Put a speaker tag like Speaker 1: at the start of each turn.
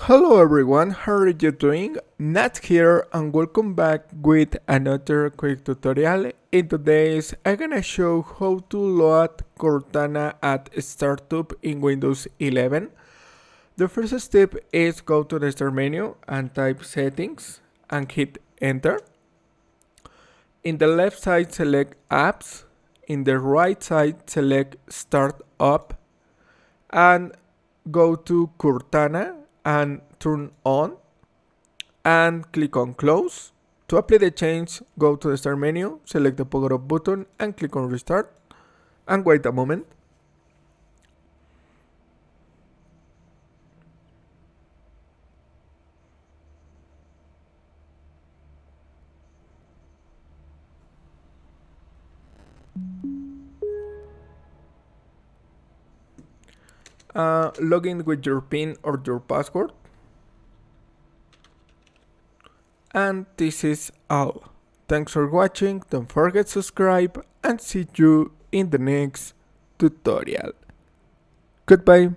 Speaker 1: Hello everyone, how are you doing? Nat here and welcome back with another quick tutorial. In today's, I'm gonna show how to load Cortana at startup in Windows 11. The first step is go to the start menu and type settings and hit enter. In the left side select apps, in the right side select start up and go to Cortana and turn on and click on close. To apply the change, go to the start menu, select the power up button and click on restart and wait a moment. Log in with your PIN or your password. And this is all. Thanks for watching, don't forget to subscribe and see you in the next tutorial. Goodbye.